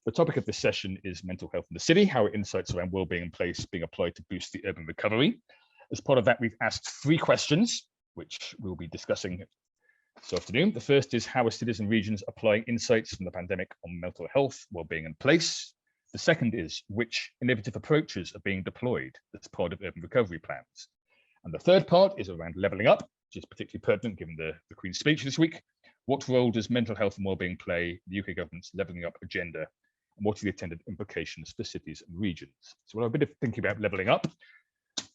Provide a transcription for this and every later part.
The topic of this session is mental health in the city, how insights around wellbeing and place being applied to boost the urban recovery. As part of that, we've asked 3 questions, which we'll be discussing this afternoon. The first is, how are cities and regions applying insights from the pandemic on mental health, wellbeing and place? The second is, which innovative approaches are being deployed as part of urban recovery plans? And the third part is around levelling up, which is particularly pertinent given the Queen's speech this week. What role does mental health and wellbeing play in the UK government's levelling up agenda? And what are the attendant implications for cities and regions? So we'll have a bit of thinking about levelling up.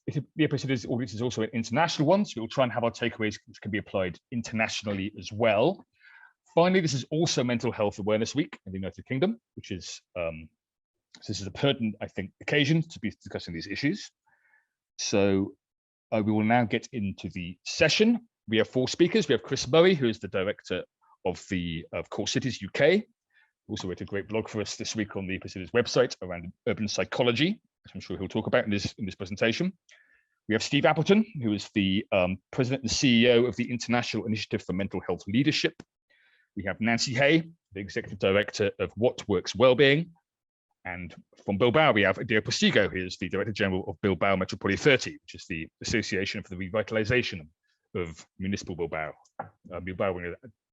The Cities audience is also an international one, so we'll try and have our takeaways which can be applied internationally as well. Finally, this is also Mental Health Awareness Week in the United Kingdom, which is so this is a pertinent, I think, occasion to be discussing these issues. So we will now get into the session. We have 4 speakers. We have Chris Murray, who is the director of Core Cities UK. Also wrote a great blog for us this week on the Cities website around urban psychology, which I'm sure he'll talk about in this presentation. We have Steve Appleton, who is the president and CEO of the International Initiative for Mental Health Leadership. We have Nancy Hay, the executive director of What Works Wellbeing. And from Bilbao, we have Adeo Postigo, who is the Director General of Bilbao Metropoli 30, which is the Association for the Revitalization of Municipal Bilbao. Bilbao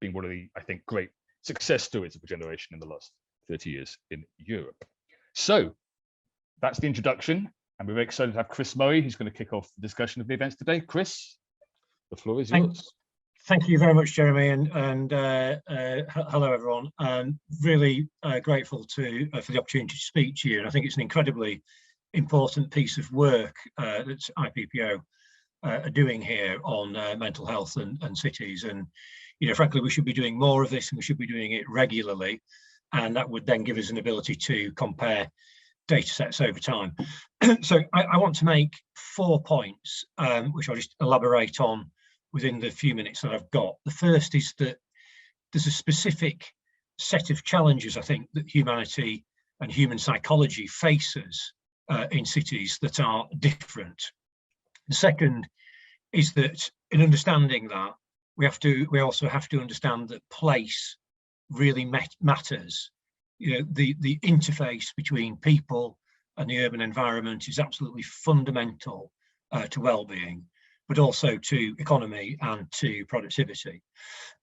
being one of the, I think, great success stories of regeneration in the last 30 years in Europe. So that's the introduction, and we're very excited to have Chris Murray, who's going to kick off the discussion of the events today. Chris, the floor is yours. Thank you very much, Jeremy, and hello everyone. I'm really grateful for the opportunity to speak to you, and I think it's an incredibly important piece of work that IPPO are doing here on mental health and cities. And frankly, we should be doing more of this, and we should be doing it regularly, and that would then give us an ability to compare data sets over time. So I want to make 4 points, which I'll just elaborate on within the few minutes that I've got. The first is that there's a specific set of challenges, I think, that humanity and human psychology faces in cities that are different. The second is that in understanding that, we also have to understand that place really matters. The interface between people and the urban environment is absolutely fundamental to well-being, but also to economy and to productivity.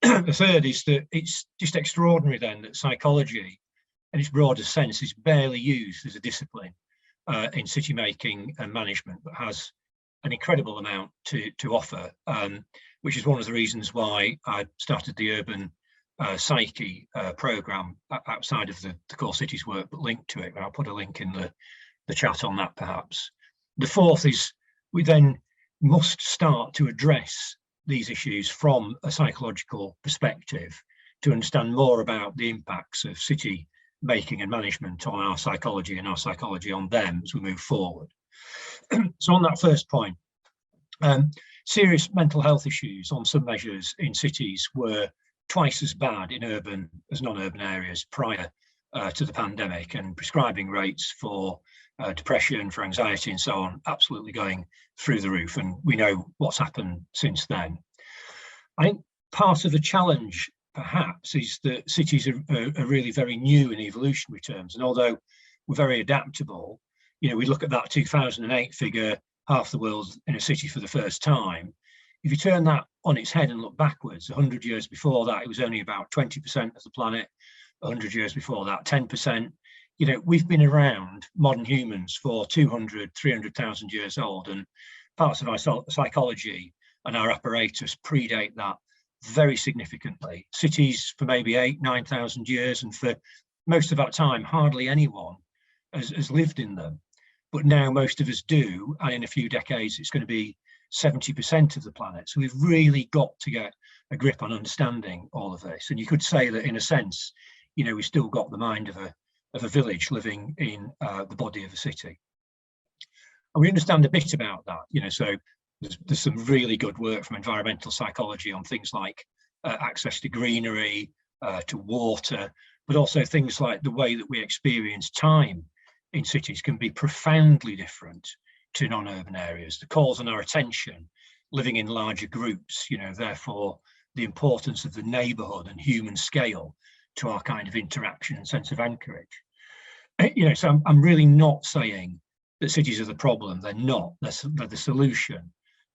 The third is that it's just extraordinary then that psychology in its broadest sense is barely used as a discipline in city making and management, but has an incredible amount to offer, which is one of the reasons why I started the Urban Psyche programme outside of the Core Cities work, but linked to it. I'll put a link in the chat on that perhaps. The fourth is we then must start to address these issues from a psychological perspective to understand more about the impacts of city making and management on our psychology and our psychology on them as we move forward. So on that first point, serious mental health issues on some measures in cities were twice as bad in urban as non-urban areas prior to the pandemic, and prescribing rates for depression, for anxiety and so on, absolutely going through the roof. And we know what's happened since then. I think part of the challenge perhaps is that cities are really very new in evolutionary terms. And although we're very adaptable, we look at that 2008 figure, half the world in a city for the first time. If you turn that on its head and look backwards, 100 years before that, it was only about 20% of the planet. 100 years before that, 10%. We've been around, modern humans, for 200, 300,000 years old, and parts of our psychology and our apparatus predate that very significantly. Cities for maybe 8,000, 9,000 years, and for most of that time, hardly anyone has lived in them. But now most of us do, and in a few decades, it's going to be 70% of the planet. So we've really got to get a grip on understanding all of this. And you could say that in a sense, we've still got the mind of a village living in the body of a city. And we understand a bit about that, so there's some really good work from environmental psychology on things like access to greenery, to water, but also things like the way that we experience time in cities can be profoundly different to non-urban areas. The calls on our attention, living in larger groups, therefore the importance of the neighbourhood and human scale to our kind of interaction and sense of anchorage. so I'm really not saying that cities are the problem. They're not. They're the solution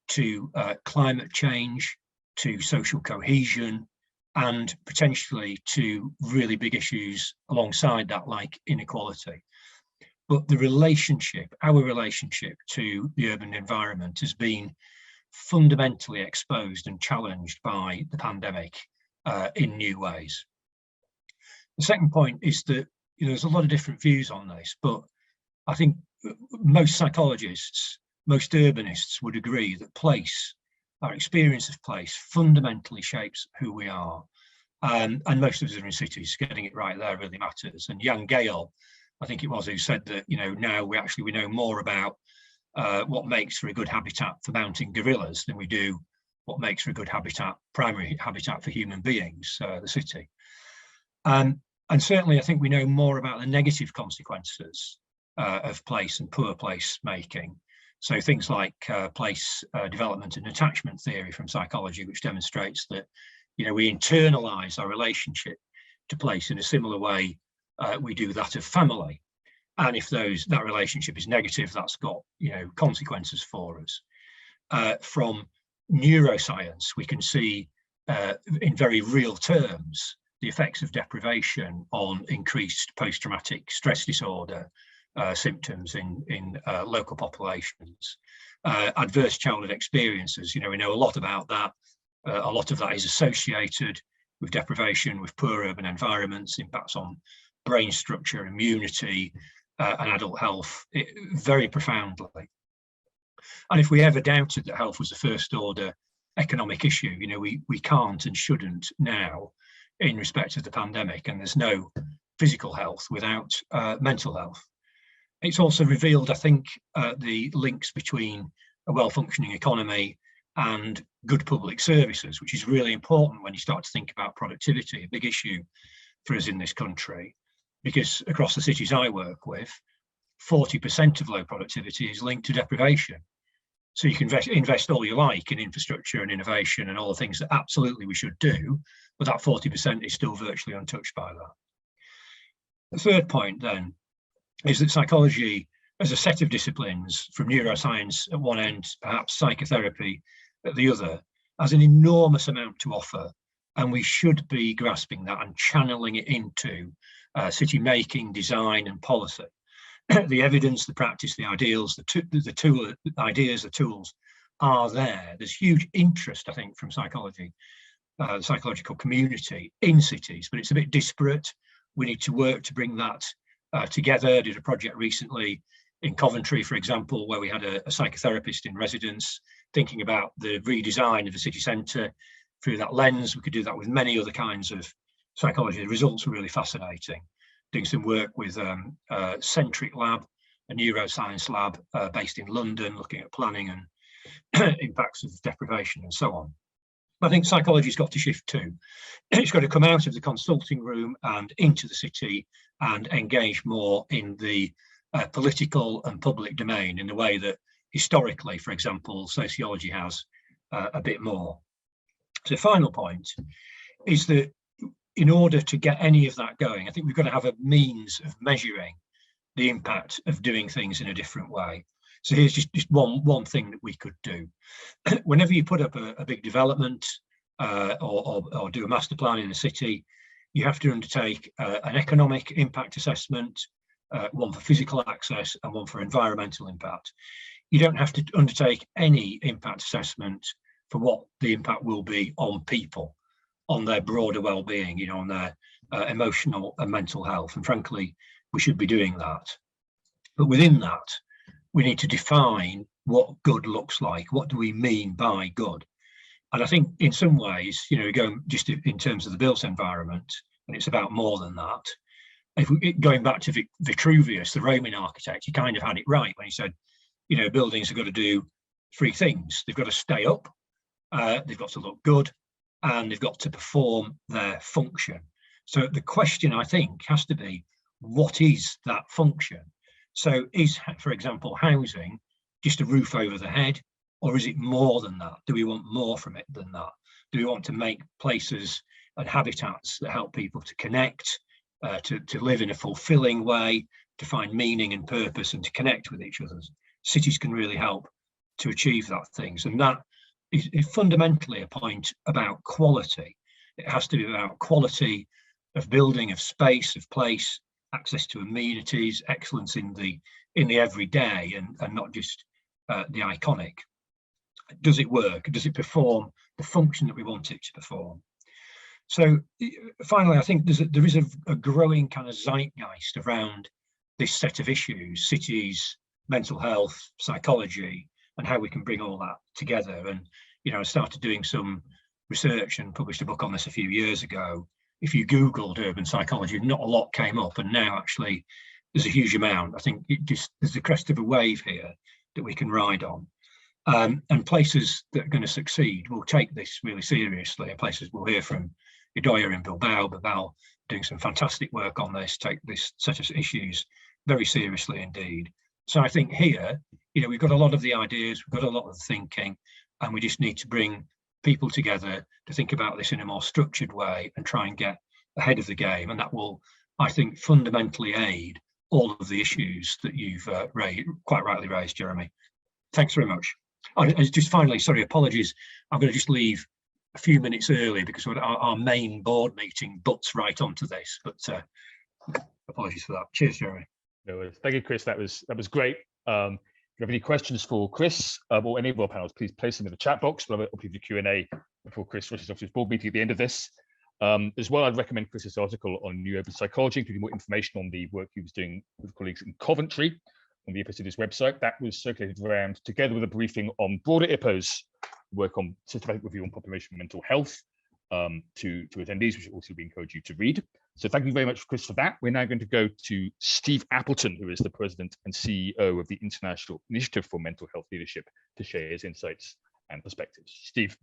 to climate change, to social cohesion, and potentially to really big issues alongside that, like inequality. But the relationship, our relationship to the urban environment, has been fundamentally exposed and challenged by the pandemic in new ways. The second point is that there's a lot of different views on this, but I think most psychologists, most urbanists would agree that place, our experience of place, fundamentally shapes who we are. And most of us are in cities. Getting it right there really matters. And Jan Gehl, I think it was, who said that now we know more about what makes for a good habitat for mountain gorillas than we do what makes for a good habitat, primary habitat for human beings, the city. And certainly, I think we know more about the negative consequences of place and poor place making. So things like place development and attachment theory from psychology, which demonstrates that we internalize our relationship to place in a similar way we do that of family. And if that relationship is negative, that's got consequences for us. From neuroscience, we can see in very real terms the effects of deprivation on increased post-traumatic stress disorder symptoms in local populations. Adverse childhood experiences, we know a lot about that. A lot of that is associated with deprivation, with poor urban environments, impacts on brain structure, immunity, and adult health very profoundly. And if we ever doubted that health was a first order economic issue, we can't and shouldn't now in respect of the pandemic, and there's no physical health without mental health. It's also revealed, I think, the links between a well-functioning economy and good public services, which is really important when you start to think about productivity, a big issue for us in this country, because across the cities I work with, 40% of low productivity is linked to deprivation. So you can invest all you like in infrastructure and innovation and all the things that absolutely we should do, but that 40% is still virtually untouched by that. The third point then is that psychology as a set of disciplines, from neuroscience at one end, perhaps psychotherapy at the other, has an enormous amount to offer, and we should be grasping that and channeling it into city making, design and policy. The evidence, the practice, the ideals, the tools are there. There's huge interest, I think, from psychology, the psychological community in cities, but it's a bit disparate. We need to work to bring that together. I did a project recently in Coventry, for example, where we had a psychotherapist in residence thinking about the redesign of the city centre through that lens. We could do that with many other kinds of psychology. The results were really fascinating. Doing some work with Centric Lab, a neuroscience lab based in London, looking at planning and impacts of deprivation and so on. I think psychology's got to shift too. It's got to come out of the consulting room and into the city and engage more in the political and public domain in the way that historically, for example, sociology has a bit more. So the final point is that in order to get any of that going, I think we've got to have a means of measuring the impact of doing things in a different way. So here's just one thing that we could do. Whenever you put up a big development or do a master plan in a city, you have to undertake an economic impact assessment, one for physical access and one for environmental impact. You don't have to undertake any impact assessment for what the impact will be on people, on their broader well-being, on their emotional and mental health. And frankly, we should be doing that. But within that, we need to define what good looks like. What do we mean by good? And I think in some ways, going just in terms of the built environment, and it's about more than that. Going back to Vitruvius, the Roman architect, he kind of had it right when he said, buildings have got to do three things. They've got to stay up, they've got to look good, and they've got to perform their function. So the question, I think, has to be, what is that function? So is, for example, housing just a roof over the head, or is it more than that? Do we want more from it than that? Do we want to make places and habitats that help people to connect, to live in a fulfilling way, to find meaning and purpose and to connect with each other. Cities can really help to achieve that things. And that is fundamentally a point about quality. It has to be about quality of building, of space, of place, access to amenities, excellence in the everyday, and not just the iconic. Does it work? Does it perform the function that we want it to perform? So finally, I think there is a growing kind of zeitgeist around this set of issues: cities, mental health, psychology, and how we can bring all that together. And I started doing some research and published a book on this a few years ago. If you Googled urban psychology, not a lot came up, and now actually there's a huge amount. I think there's the crest of a wave here that we can ride on. And places that are going to succeed will take this really seriously. And places we'll hear from Idoia in Bilbao doing some fantastic work on this, take this set of issues very seriously indeed. So I think here, we've got a lot of the ideas, we've got a lot of the thinking, and we just need to bring people together to think about this in a more structured way and try and get ahead of the game. And that will, I think, fundamentally aid all of the issues that you've quite rightly raised, Jeremy. Thanks very much. Just finally, sorry, apologies. I'm going to just leave a few minutes early because our main board meeting butts right onto this, but apologies for that. Cheers, Jeremy. No worries. Thank you, Chris. That was great. If you have any questions for Chris or any of our panels, please place them in the chat box. We'll open the Q&A before Chris rushes off to his board meeting at the end of this. As well, I'd recommend Chris's article on new urban psychology, including more information on the work he was doing with colleagues in Coventry on the IPPO Cities website. That was circulated around together with a briefing on broader IPPO's work on systematic review on population mental health to attendees, which also we encourage you to read. So thank you very much, Chris, for that. We're now going to go to Steve Appleton, who is the president and CEO of the International Initiative for Mental Health Leadership, to share his insights and perspectives. Steve.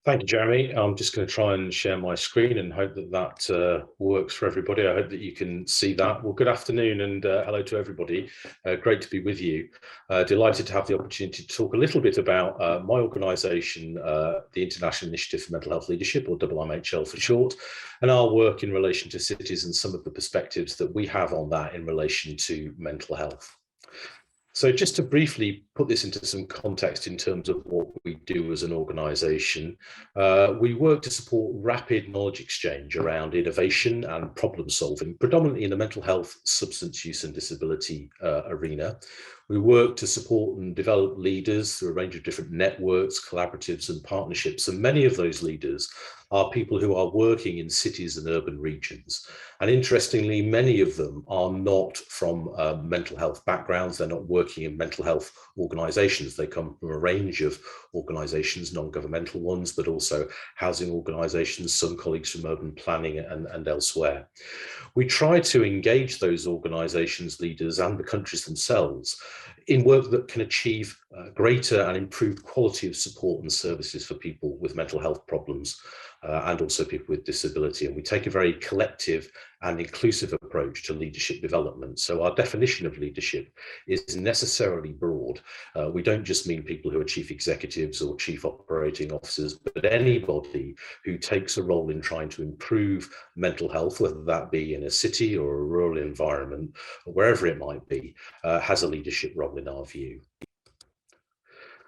Thank you, Jeremy. I'm just going to try and share my screen and hope that works for everybody. I hope that you can see that. Well, good afternoon and hello to everybody. Great to be with you. Delighted to have the opportunity to talk a little bit about my organisation, the International Initiative for Mental Health Leadership, or IMHL for short, and our work in relation to cities and some of the perspectives that we have on that in relation to mental health. So just to briefly put this into some context in terms of what we do as an organisation, we work to support rapid knowledge exchange around innovation and problem solving, predominantly in the mental health, substance use and disability arena. We work to support and develop leaders through a range of different networks, collaboratives and partnerships, and many of those leaders are people who are working in cities and urban regions. And interestingly, many of them are not from mental health backgrounds. They're not working in mental health organisations. They come from a range of organisations, non-governmental ones, but also housing organisations, some colleagues from urban planning and elsewhere. We try to engage those organisations, leaders and the countries themselves in work that can achieve greater and improved quality of support and services for people with mental health problems and also people with disability. And we take a very collective and inclusive approach to leadership development. So our definition of leadership is necessarily broad. We don't just mean people who are chief executives or chief operating officers, but anybody who takes a role in trying to improve mental health, whether that be in a city or a rural environment, or wherever it might be, has a leadership role in our view.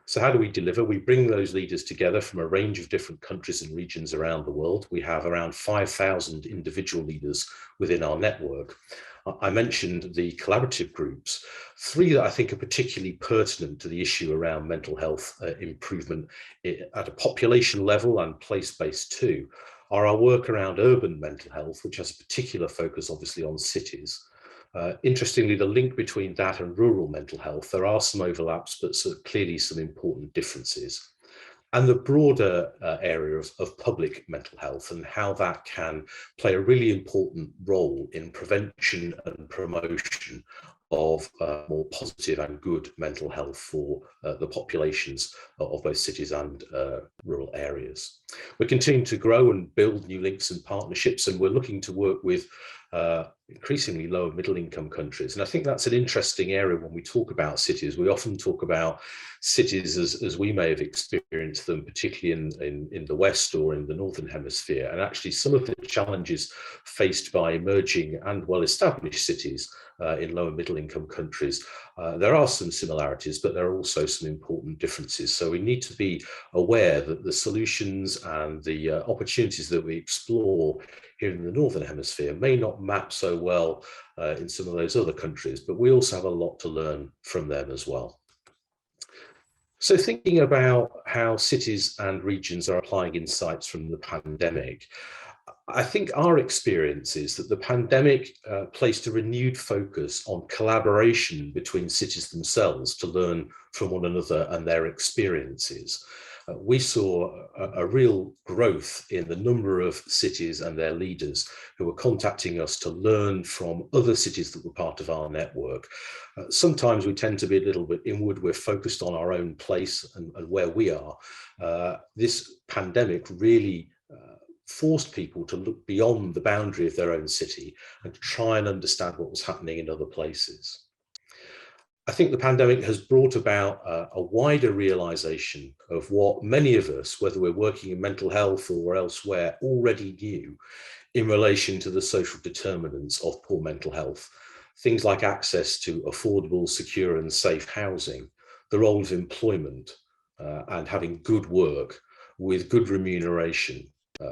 So how do we deliver? We bring those leaders together from a range of different countries and regions around the world. We have around 5,000 individual leaders within our network. I mentioned the collaborative groups. Three that I think are particularly pertinent to the issue around mental health improvement at a population level and place-based too are our work around urban mental health, which has a particular focus obviously on cities. Interestingly, the link between that and rural mental health, there are some overlaps, but clearly some important differences. And the broader area of public mental health and how that can play a really important role in prevention and promotion of more positive and good mental health for the populations of both cities and rural areas. We're continuing to grow and build new links and partnerships, and we're looking to work with increasingly lower middle income countries. And I think that's an interesting area when we talk about cities. We often talk about cities as we may have experienced them, particularly in the West or in the Northern Hemisphere. And actually some of the challenges faced by emerging and well-established cities in lower middle income countries, there are some similarities, but there are also some important differences. So we need to be aware that the solutions and the opportunities that we explore here in the Northern Hemisphere may not map so well in some of those other countries, but we also have a lot to learn from them as well. So thinking about how cities and regions are applying insights from the pandemic, I think our experience is that the pandemic placed a renewed focus on collaboration between cities themselves to learn from one another and their experiences. We saw a real growth in the number of cities and their leaders who were contacting us to learn from other cities that were part of our network. Sometimes we tend to be a little bit inward. We're focused on our own place and where we are. This pandemic really forced people to look beyond the boundary of their own city and to try and understand what was happening in other places. I think the pandemic has brought about a wider realization of what many of us, whether we're working in mental health or elsewhere, already knew in relation to the social determinants of poor mental health. Things like access to affordable, secure and safe housing, the role of employment and having good work with good remuneration,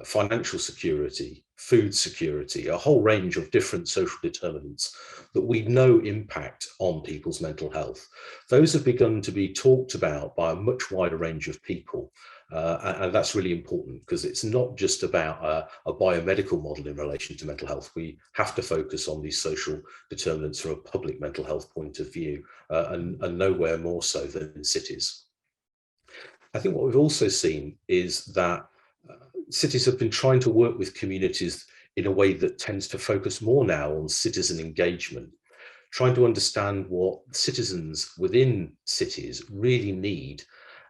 financial security, food security, a whole range of different social determinants that we know impact on people's mental health. Those have begun to be talked about by a much wider range of people. And that's really important because it's not just about a biomedical model in relation to mental health. We have to focus on these social determinants from a public mental health point of view, and nowhere more so than in cities. I think what we've also seen is that cities have been trying to work with communities in a way that tends to focus more now on citizen engagement, trying to understand what citizens within cities really need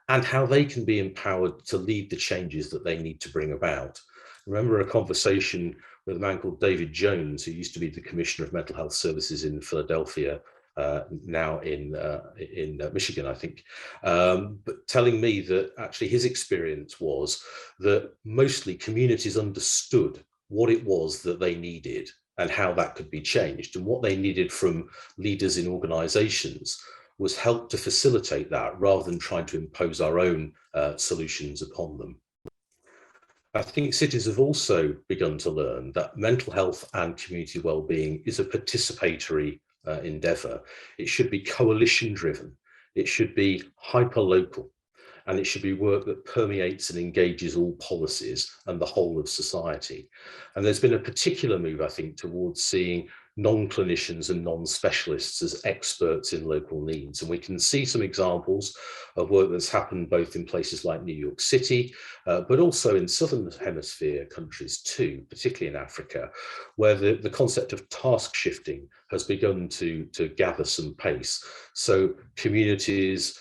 and how they can be empowered to lead the changes that they need to bring about. I remember a conversation with a man called David Jones, who used to be the Commissioner of Mental Health Services in Philadelphia, now in Michigan, I think, but telling me that actually his experience was that mostly communities understood what it was that they needed and how that could be changed, and what they needed from leaders in organizations was help to facilitate that rather than trying to impose our own solutions upon them. I think cities have also begun to learn that mental health and community well-being is a participatory endeavour. It should be coalition driven, it should be hyper-local, and it should be work that permeates and engages all policies and the whole of society. And there's been a particular move, I think, towards seeing non-clinicians and non-specialists as experts in local needs. And we can see some examples of work that's happened both in places like New York City, but also in Southern Hemisphere countries too, particularly in Africa, where the concept of task shifting has begun to gather some pace. So communities,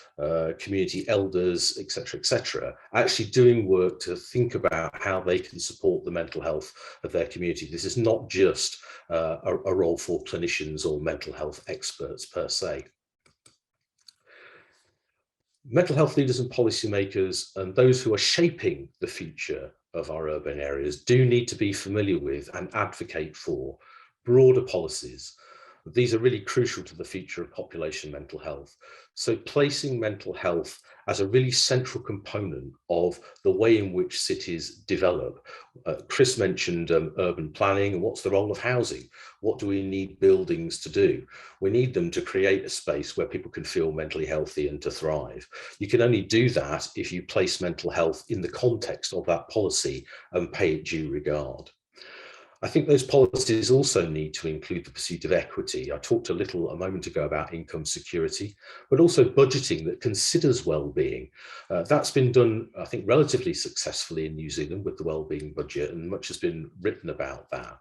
community elders, etc., actually doing work to think about how they can support the mental health of their community. This is not just a role for clinicians or mental health experts per se. Mental health leaders and policymakers and those who are shaping the future of our urban areas do need to be familiar with and advocate for broader policies. These are really crucial to the future of population mental health. So placing mental health as a really central component of the way in which cities develop. Chris mentioned urban planning, and what's the role of housing? What do we need buildings to do? We need them to create a space where people can feel mentally healthy and to thrive. You can only do that if you place mental health in the context of that policy and pay it due regard. I think those policies also need to include the pursuit of equity. I talked a moment ago about income security, but also budgeting that considers well-being. That's been done, I think, relatively successfully in New Zealand with the well-being budget, and much has been written about that.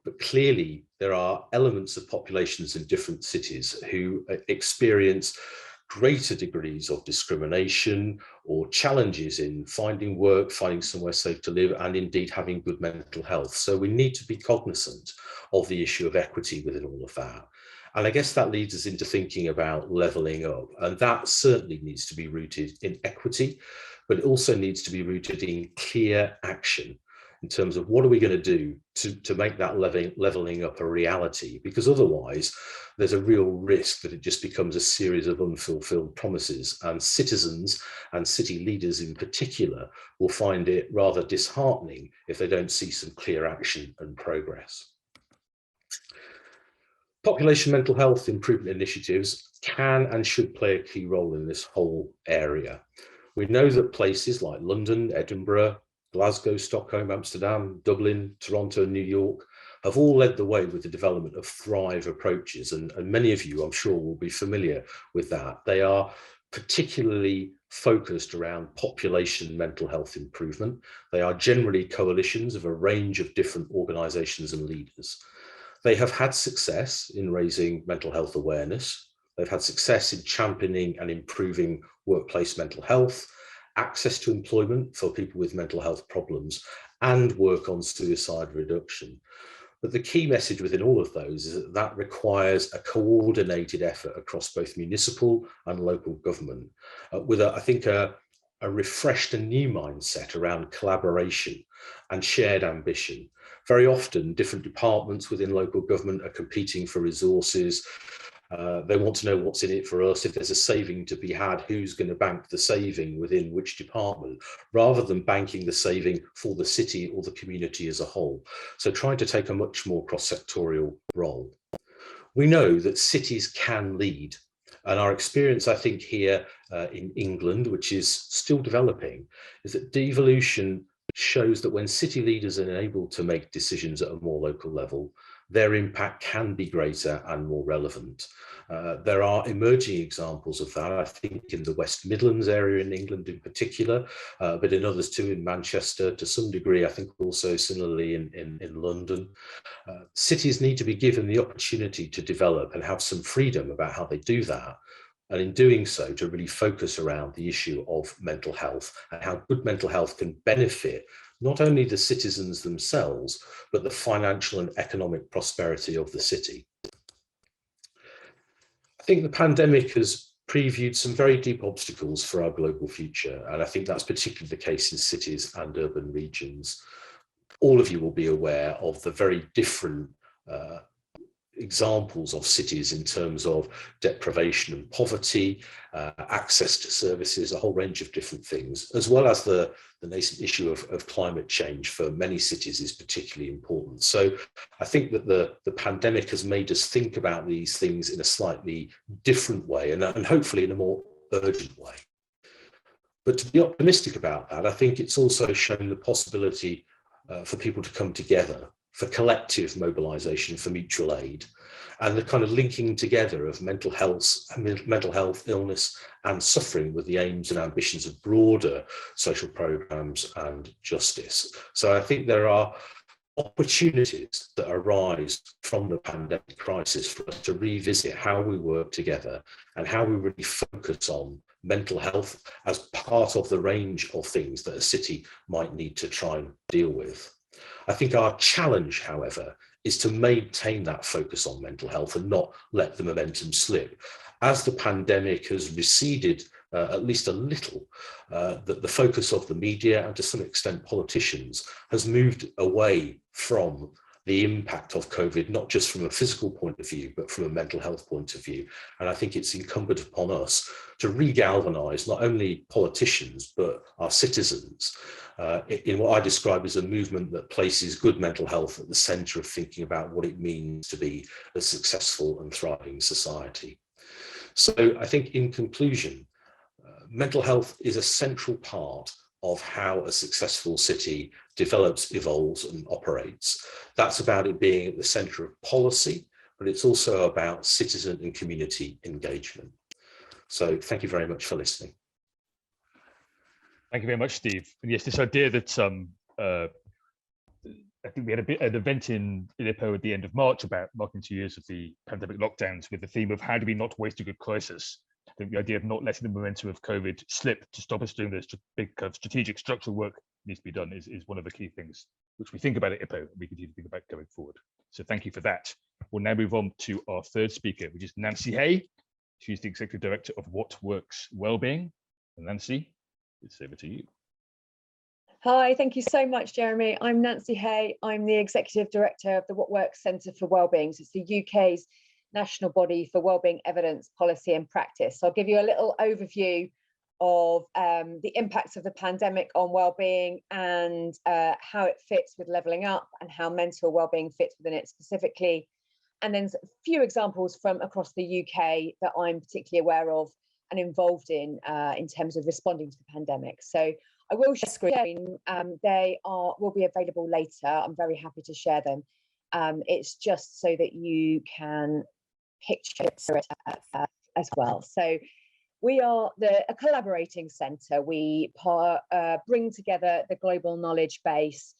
But clearly, there are elements of populations in different cities who experience greater degrees of discrimination or challenges in finding work, finding somewhere safe to live, and indeed having good mental health. So we need to be cognizant of the issue of equity within all of that. And I guess that leads us into thinking about levelling up. And that certainly needs to be rooted in equity, but it also needs to be rooted in clear action in terms of what are we going to do to make that levelling up a reality, because otherwise there's a real risk that it just becomes a series of unfulfilled promises, and citizens and city leaders in particular will find it rather disheartening if they don't see some clear action and progress. Population mental health improvement initiatives can and should play a key role in this whole area. We know that places like London, Edinburgh, Glasgow, Stockholm, Amsterdam, Dublin, Toronto, and New York have all led the way with the development of Thrive approaches, and many of you, I'm sure, will be familiar with that. They are particularly focused around population mental health improvement. They are generally coalitions of a range of different organisations and leaders. They have had success in raising mental health awareness. They've had success in championing and improving workplace mental health, access to employment for people with mental health problems, and work on suicide reduction. But the key message within all of those is that that requires a coordinated effort across both municipal and local government, with I think a refreshed and new mindset around collaboration and shared ambition. Very often, different departments within local government are competing for resources. They want to know what's in it for us. If there's a saving to be had, who's going to bank the saving within which department, rather than banking the saving for the city or the community as a whole. So trying to take a much more cross-sectorial role. We know that cities can lead. And our experience, I think, here in England, which is still developing, is that devolution shows that when city leaders are able to make decisions at a more local level, their impact can be greater and more relevant. There are emerging examples of that, I think, in the West Midlands area in England in particular, but in others too, in Manchester to some degree, I think also similarly in London. Cities need to be given the opportunity to develop and have some freedom about how they do that. And in doing so, to really focus around the issue of mental health and how good mental health can benefit not only the citizens themselves, but the financial and economic prosperity of the city. I think the pandemic has previewed some very deep obstacles for our global future, and I think that's particularly the case in cities and urban regions. All of you will be aware of the very different examples of cities in terms of deprivation and poverty, access to services, a whole range of different things, as well as the nascent issue of climate change for many cities is particularly important. So I think that the pandemic has made us think about these things in a slightly different way and hopefully in a more urgent way. But to be optimistic about that, I think it's also shown the possibility for people to come together, for collective mobilisation, for mutual aid, and the kind of linking together of mental health, illness and suffering with the aims and ambitions of broader social programmes and justice. So I think there are opportunities that arise from the pandemic crisis for us to revisit how we work together and how we really focus on mental health as part of the range of things that a city might need to try and deal with. I think our challenge, however, is to maintain that focus on mental health and not let the momentum slip. As the pandemic has receded at least a little, the focus of the media and to some extent politicians has moved away from the impact of COVID, not just from a physical point of view, but from a mental health point of view. And I think it's incumbent upon us to re-galvanise not only politicians, but our citizens in what I describe as a movement that places good mental health at the centre of thinking about what it means to be a successful and thriving society. So I think in conclusion, mental health is a central part of how a successful city develops, evolves and operates. That's about it being at the centre of policy, but it's also about citizen and community engagement. So thank you very much for listening. Thank you very much, Steve. And yes, this idea that I think we had an event in Aleppo at the end of March about marking 2 years of the pandemic lockdowns with the theme of how do we not waste a good crisis. the idea of not letting the momentum of COVID slip to stop us doing this big kind of strategic structural work needs to be done is one of the key things which we think about at IPPO, we continue to think about going forward. So thank you for that. We'll now move on to our third speaker, which is Nancy Hay. She's the Executive Director of What Works Wellbeing. And Nancy, it's over to you. Hi, thank you so much, Jeremy. I'm Nancy Hay. I'm the Executive Director of the What Works Centre for Wellbeing. So it's the UK's national body for wellbeing evidence, policy and practice. So I'll give you a little overview of the impacts of the pandemic on wellbeing and how it fits with levelling up and how mental wellbeing fits within it specifically. And then a few examples from across the UK that I'm particularly aware of and involved in terms of responding to the pandemic. So I will share screen. They will be available later. I'm very happy to share them. It's just so that you can picture it as well. So we are a collaborating centre. We bring together the global knowledge base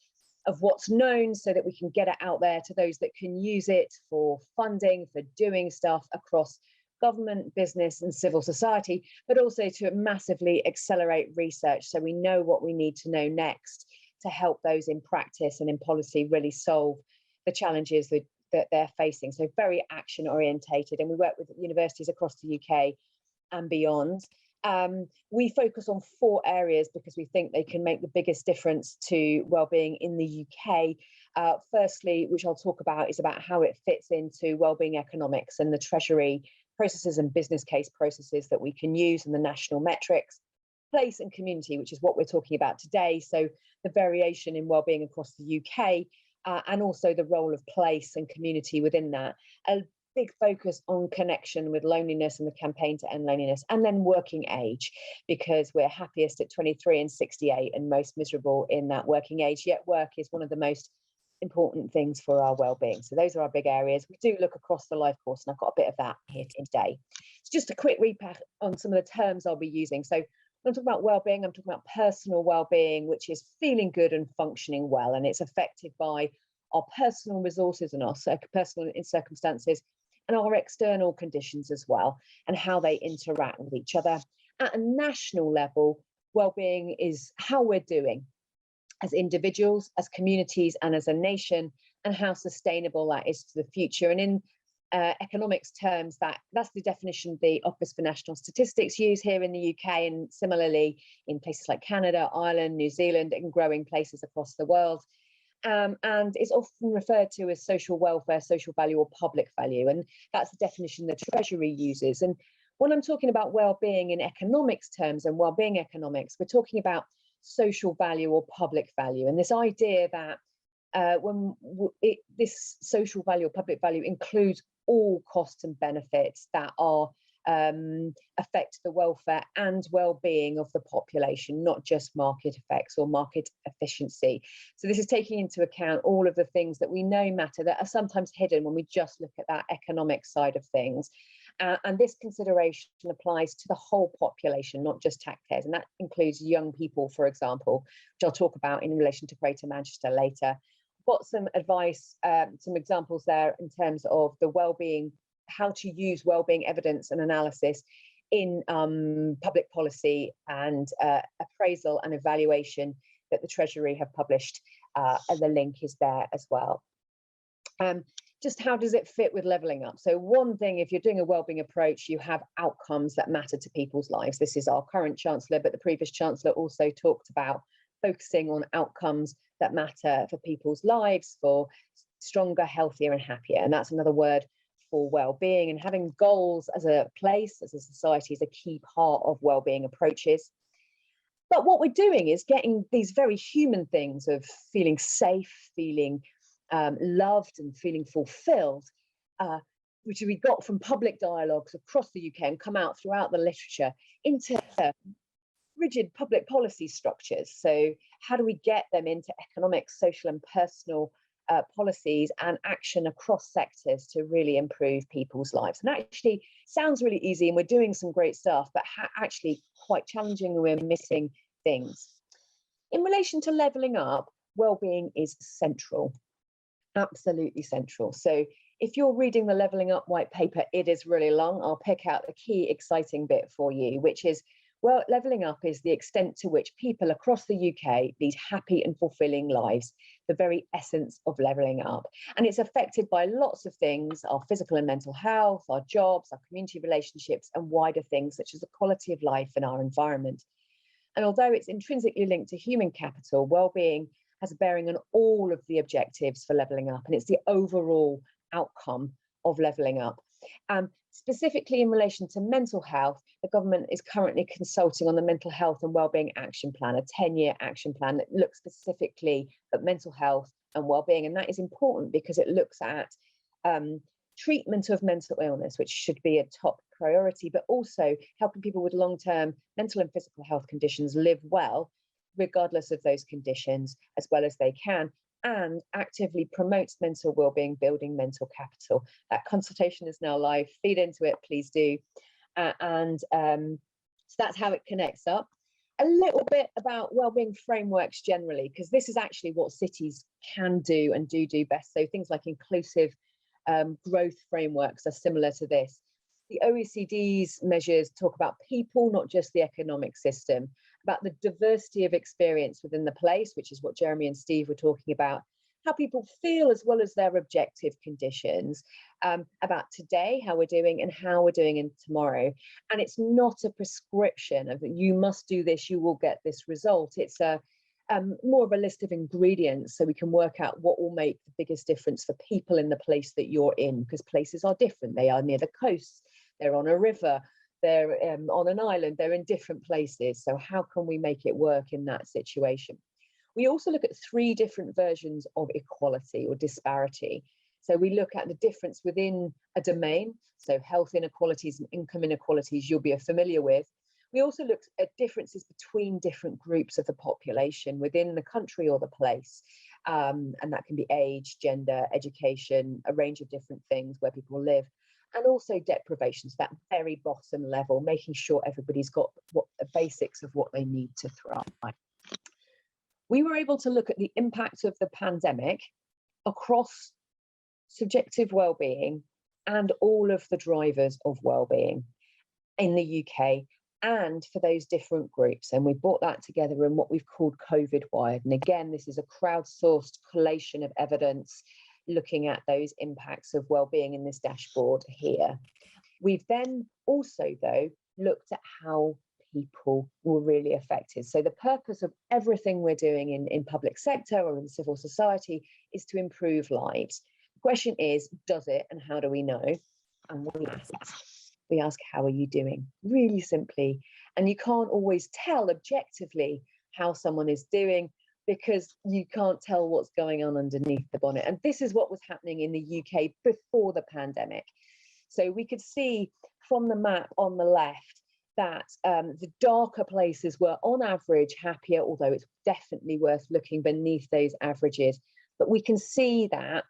of what's known so that we can get it out there to those that can use it for funding, for doing stuff across government, business and civil society, but also to massively accelerate research so we know what we need to know next to help those in practice and in policy really solve the challenges that they're facing. So very action orientated, and we work with universities across the UK and beyond. We focus on 4 areas because we think they can make the biggest difference to wellbeing in the UK. Firstly, which I'll talk about, is about how it fits into wellbeing economics and the Treasury processes and business case processes that we can use and the national metrics. Place and community, which is what we're talking about today. So the variation in wellbeing across the UK and also the role of place and community within that. A big focus on connection with loneliness and the campaign to end loneliness, and then working age, because we're happiest at 23 and 68 and most miserable in that working age, yet work is one of the most important things for our well-being. So those are our big areas. We do look across the life course, and I've got a bit of that here today. So just a quick recap on some of the terms I'll be using. So when I'm talking about well-being, I'm talking about personal well-being, which is feeling good and functioning well, and it's affected by our personal resources and our personal circumstances and our external conditions as well, and how they interact with each other. At a national level, well-being is how we're doing as individuals, as communities, and as a nation, and how sustainable that is for the future. And in economics terms, that's the definition the Office for National Statistics use here in the UK, and similarly in places like Canada, Ireland, New Zealand, and growing places across the world. And it's often referred to as social welfare, social value, or public value. And that's the definition the Treasury uses. And when I'm talking about well-being in economics terms and well-being economics, we're talking about social value or public value. And this idea that this social value or public value includes all costs and benefits that are affect the welfare and well-being of the population, not just market effects or market efficiency. So this is taking into account all of the things that we know matter that are sometimes hidden when we just look at that economic side of things. And this consideration applies to the whole population, not just taxpayers, and that includes young people, for example, which I'll talk about in relation to Greater Manchester later. I've got some advice, some examples there in terms of the well-being, how to use wellbeing evidence and analysis in public policy and appraisal and evaluation that the Treasury have published, and the link is there as well. Just how does it fit with levelling up? So one thing, if you're doing a wellbeing approach, you have outcomes that matter to people's lives. This is our current Chancellor, but the previous Chancellor also talked about focusing on outcomes that matter for people's lives, for stronger, healthier and happier. And that's another word for well-being, and having goals as a place, as a society, is a key part of well-being approaches. But what we're doing is getting these very human things of feeling safe, feeling loved and feeling fulfilled, which we got from public dialogues across the UK and come out throughout the literature, into rigid public policy structures. So how do we get them into economic, social and personal policies and action across sectors to really improve people's lives? And actually sounds really easy and we're doing some great stuff, but actually quite challenging, and we're missing things. In relation to levelling up, well-being is central. Absolutely central. So if you're reading the Levelling Up white paper, it is really long. I'll pick out the key exciting bit for you, which is, well, levelling up is the extent to which people across the UK lead happy and fulfilling lives, the very essence of levelling up. And it's affected by lots of things, our physical and mental health, our jobs, our community relationships, and wider things such as the quality of life and our environment. And although it's intrinsically linked to human capital, well-being has a bearing on all of the objectives for levelling up, and it's the overall outcome of levelling up. Specifically in relation to mental health, the government is currently consulting on the Mental Health and Wellbeing Action Plan, a 10-year action plan that looks specifically at mental health and wellbeing. And that is important because it looks at treatment of mental illness, which should be a top priority, but also helping people with long-term mental and physical health conditions live well, regardless of those conditions, as well as they can, and actively promotes mental wellbeing, building mental capital. That consultation is now live. Feed into it, please do. So that's how it connects up. A little bit about wellbeing frameworks generally, because this is actually what cities can do and do best. So things like inclusive growth frameworks are similar to this. The OECD's measures talk about people, not just the economic system, about the diversity of experience within the place, which is what Jeremy and Steve were talking about, how people feel as well as their objective conditions, about today, how we're doing, and how we're doing in tomorrow. And it's not a prescription of you must do this, you will get this result. It's a more of a list of ingredients so we can work out what will make the biggest difference for people in the place that you're in, because places are different. They are near the coast, they're on a river, they're on an island, they're in different places. So how can we make it work in that situation? We also look at 3 different versions of equality or disparity. So we look at the difference within a domain, so health inequalities and income inequalities you'll be familiar with. We also look at differences between different groups of the population within the country or the place. And that can be age, gender, education, a range of different things where people live. And also deprivation, so that very bottom level, making sure everybody's got what the basics of what they need to thrive. We were able to look at the impact of the pandemic across subjective well-being and all of the drivers of well-being in the UK and for those different groups. And we brought that together in what we've called COVID Wired. And again, this is a crowdsourced collation of evidence looking at those impacts of well-being in this dashboard here. We've then also, though, looked at how people were really affected. So the purpose of everything we're doing in public sector or in civil society is to improve lives. The question is, does it, and how do we know? And we ask, how are you doing? Really simply. And you can't always tell objectively how someone is doing, because you can't tell what's going on underneath the bonnet. And this is what was happening in the UK before the pandemic. So we could see from the map on the left that the darker places were on average happier, although it's definitely worth looking beneath those averages. But we can see that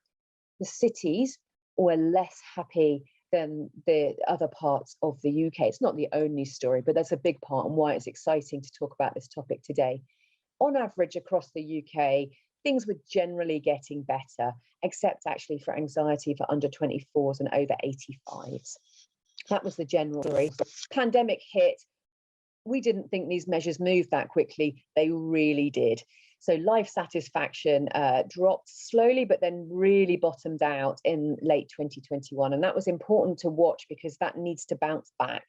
the cities were less happy than the other parts of the UK. It's not the only story, but that's a big part and why it's exciting to talk about this topic today. On average across the UK, things were generally getting better, except actually for anxiety for under 24s and over 85s. That was the general story. Pandemic hit. We didn't think these measures moved that quickly. They really did. So life satisfaction dropped slowly, but then really bottomed out in late 2021. And that was important to watch because that needs to bounce back.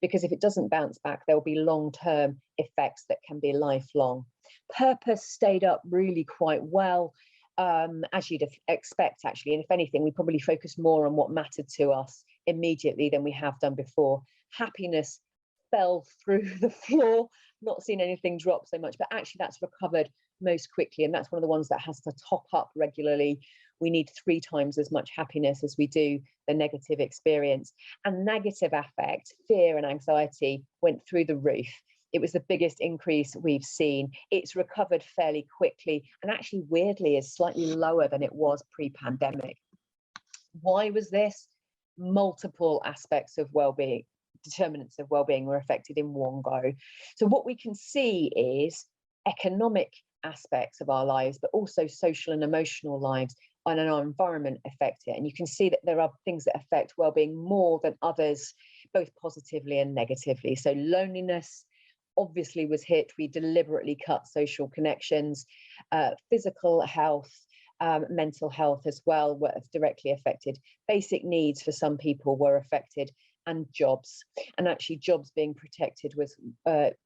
Because if it doesn't bounce back, there'll be long-term effects that can be lifelong. Purpose stayed up really quite well, as you'd expect, actually. And if anything, we probably focused more on what mattered to us immediately than we have done before. Happiness fell through the floor, not seen anything drop so much, but actually that's recovered most quickly. And that's one of the ones that has to top up regularly. We need 3 times as much happiness as we do the negative experience. And negative affect, fear and anxiety went through the roof. It was the biggest increase we've seen. It's recovered fairly quickly and actually weirdly is slightly lower than it was pre-pandemic. Why was this? Multiple aspects of well-being, determinants of well-being were affected in one go. So what we can see is economic aspects of our lives, but also social and emotional lives and our environment affect it. And you can see that there are things that affect well-being more than others, both positively and negatively. So loneliness obviously was hit. We deliberately cut social connections. Physical health, mental health as well were directly affected. Basic needs for some people were affected, and jobs. And actually jobs being protected was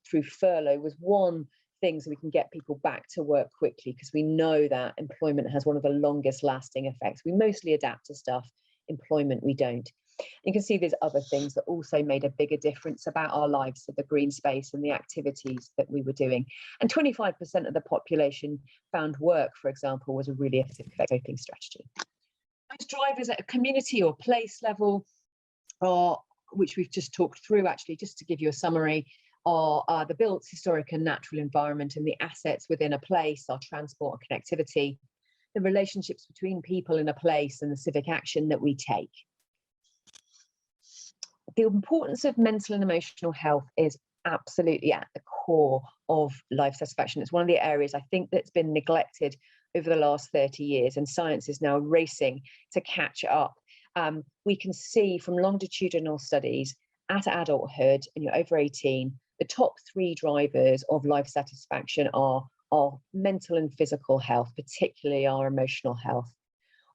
through furlough was one thing, so we can get people back to work quickly, because we know that employment has one of the longest lasting effects. We mostly adapt to stuff, employment we don't. You can see there's other things that also made a bigger difference about our lives, so the green space and the activities that we were doing. And 25% of the population found work, for example, was a really effective coping strategy. Those drivers at a community or place level are, which we've just talked through actually, just to give you a summary, are the built, historic and natural environment and the assets within a place, our transport and connectivity, the relationships between people in a place and the civic action that we take. The importance of mental and emotional health is absolutely at the core of life satisfaction. It's one of the areas I think that's been neglected over the last 30 years, and science is now racing to catch up. We can see from longitudinal studies at adulthood, and you're over 18, the top 3 drivers of life satisfaction are mental and physical health, particularly our emotional health,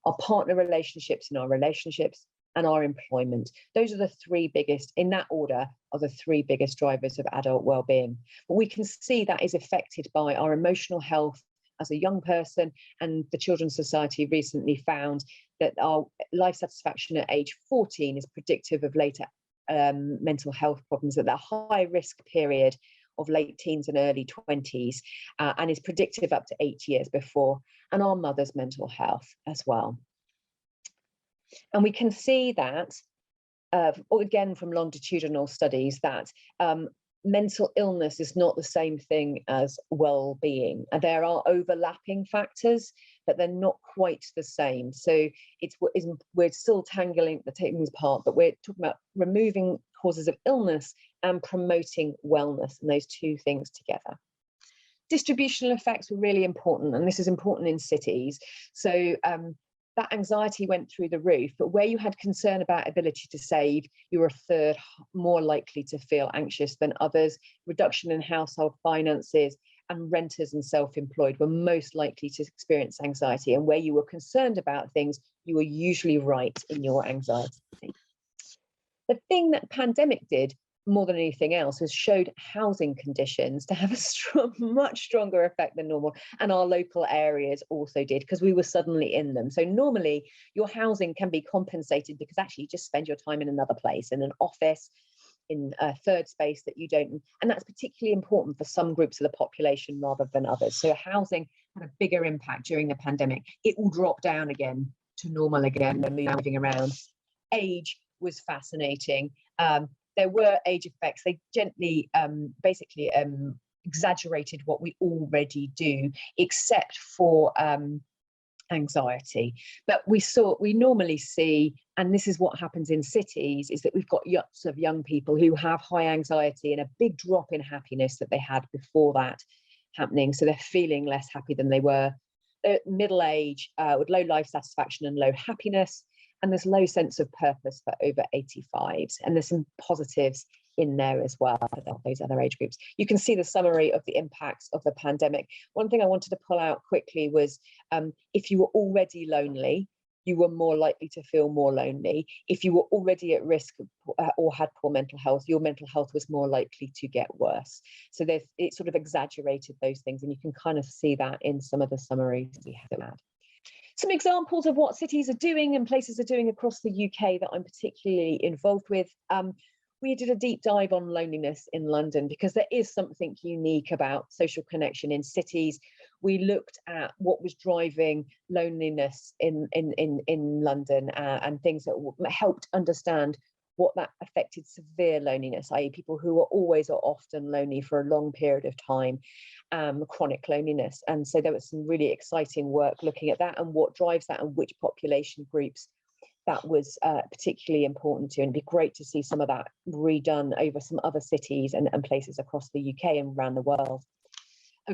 our partner relationships and our relationships, and our employment. Those are the 3 biggest, in that order, are the 3 biggest drivers of adult well-being. But we can see that is affected by our emotional health as a young person, and the Children's Society recently found that our life satisfaction at age 14 is predictive of later mental health problems at that high risk period of late teens and early 20s, and is predictive up to 8 years before, and our mother's mental health as well. And we can see that, again, from longitudinal studies, that mental illness is not the same thing as well-being. And there are overlapping factors, but they're not quite the same. So we're still taking these apart, but we're talking about removing causes of illness and promoting wellness, and those 2 things together. Distributional effects were really important, and this is important in cities. So that anxiety went through the roof, but where you had concern about ability to save, you were a third more likely to feel anxious than others. Reduction in household finances, and renters and self-employed were most likely to experience anxiety. And where you were concerned about things, you were usually right in your anxiety. The thing that pandemic did more than anything else has showed housing conditions to have a much stronger effect than normal, and our local areas also did, because we were suddenly in them. So normally your housing can be compensated because actually you just spend your time in another place, in an office, in a third space that you don't, and that's particularly important for some groups of the population rather than others. So housing had a bigger impact during the pandemic. It will drop down again to normal again when we're moving around. Age was fascinating. There were age effects. They gently, basically exaggerated what we already do, except for anxiety. But we normally see, and this is what happens in cities, is that we've got lots of young people who have high anxiety and a big drop in happiness that they had before that happening. So they're feeling less happy than they were. They're middle age with low life satisfaction and low happiness. And there's low sense of purpose for over 85s. And there's some positives in there as well for those other age groups. You can see the summary of the impacts of the pandemic. One thing I wanted to pull out quickly was if you were already lonely, you were more likely to feel more lonely. If you were already at risk or had poor mental health, your mental health was more likely to get worse. So it sort of exaggerated those things, and you can kind of see that in some of the summaries we have had. Some examples of what cities are doing and places are doing across the UK that I'm particularly involved with. We did a deep dive on loneliness in London because there is something unique about social connection in cities. We looked at what was driving loneliness in London and things that helped understand what that affected severe loneliness, i.e. people who are always or often lonely for a long period of time, chronic loneliness. And so there was some really exciting work looking at that and what drives that and which population groups that was particularly important to. And it'd be great to see some of that redone over some other cities and places across the UK and around the world.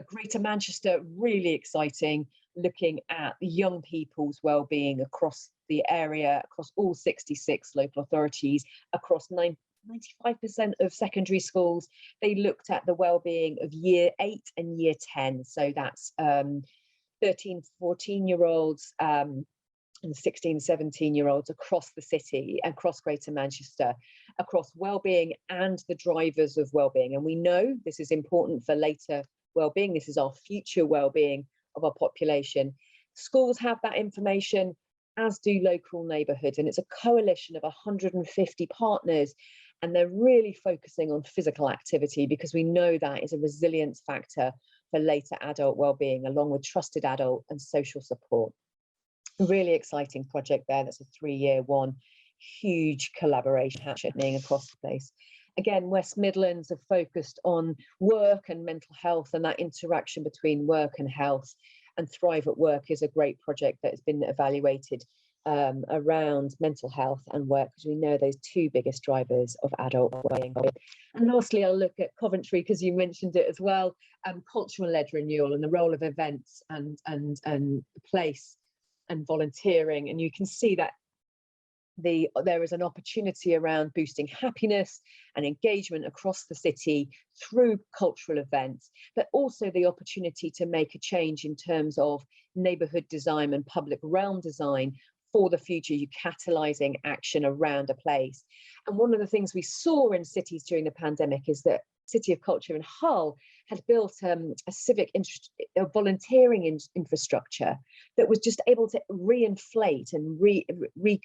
Greater Manchester, really exciting. looking at young people's well-being across the area, across all 66 local authorities, across 95% of secondary schools. They looked at the well-being of year 8 and year 10. So that's 13, 14-year-olds and 16, 17-year-olds across the city, across Greater Manchester, across well-being and the drivers of well-being. And we know this is important for later well-being. This is our future well-being of our population. Schools have that information, as do local neighbourhoods, and it's a coalition of 150 partners, and they're really focusing on physical activity because we know that is a resilience factor for later adult well-being, along with trusted adult and social support. Really exciting project there. That's a 3-year one, huge collaboration happening across the place. Again, West Midlands have focused on work and mental health and that interaction between work and health. And Thrive at Work is a great project that has been evaluated around mental health and work, because we know those 2 biggest drivers of adult well-being. And lastly, I'll look at Coventry, because you mentioned it as well, cultural-led renewal and the role of events and place and volunteering. And you can see that there is an opportunity around boosting happiness and engagement across the city through cultural events, but also the opportunity to make a change in terms of neighbourhood design and public realm design for the future, you catalysing action around a place. And one of the things we saw in cities during the pandemic is that City of Culture in Hull had built a civic volunteering infrastructure that was just able to reinflate and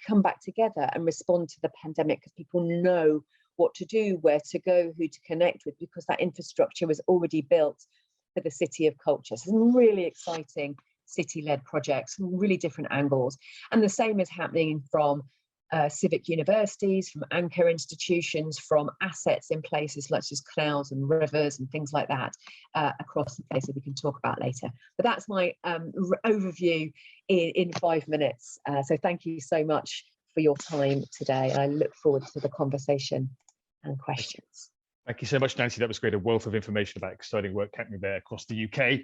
come back together and respond to the pandemic, because people know what to do, where to go, who to connect with, because that infrastructure was already built for the City of Culture. So some really exciting city-led projects from really different angles. And the same is happening from civic universities, from anchor institutions, from assets in places such as canals and rivers and things like that across the place that we can talk about later. But that's my overview in 5 minutes. So thank you so much for your time today. I look forward to the conversation and questions. Thank you so much, Nancy. That was great. A wealth of information about exciting work happening there across the UK.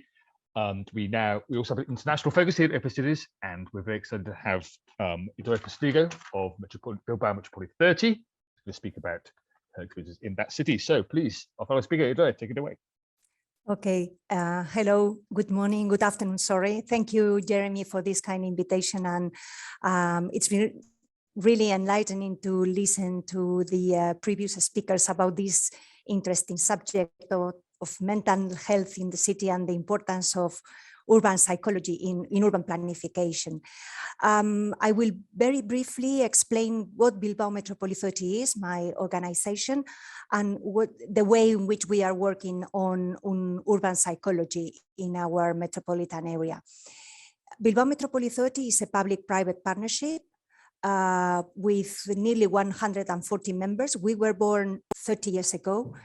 We also have an international focus here at Open Studies, and we're very excited to have Idoia Postigo of Bilbao Metropolitan 30 to speak about her experiences in that city. So please, our fellow speaker, Idoia, take it away. Okay. Hello. Good morning. Good afternoon. Sorry. Thank you, Jeremy, for this kind invitation, and it's been really enlightening to listen to the previous speakers about this interesting subject of mental health in the city and the importance of urban psychology in urban planification. I will very briefly explain what Bilbao Metropolitan 30 is, my organization, and what the way in which we are working on urban psychology in our metropolitan area. Bilbao Metropolitan 30 is a public-private partnership with nearly 140 members. We were born 30 years ago.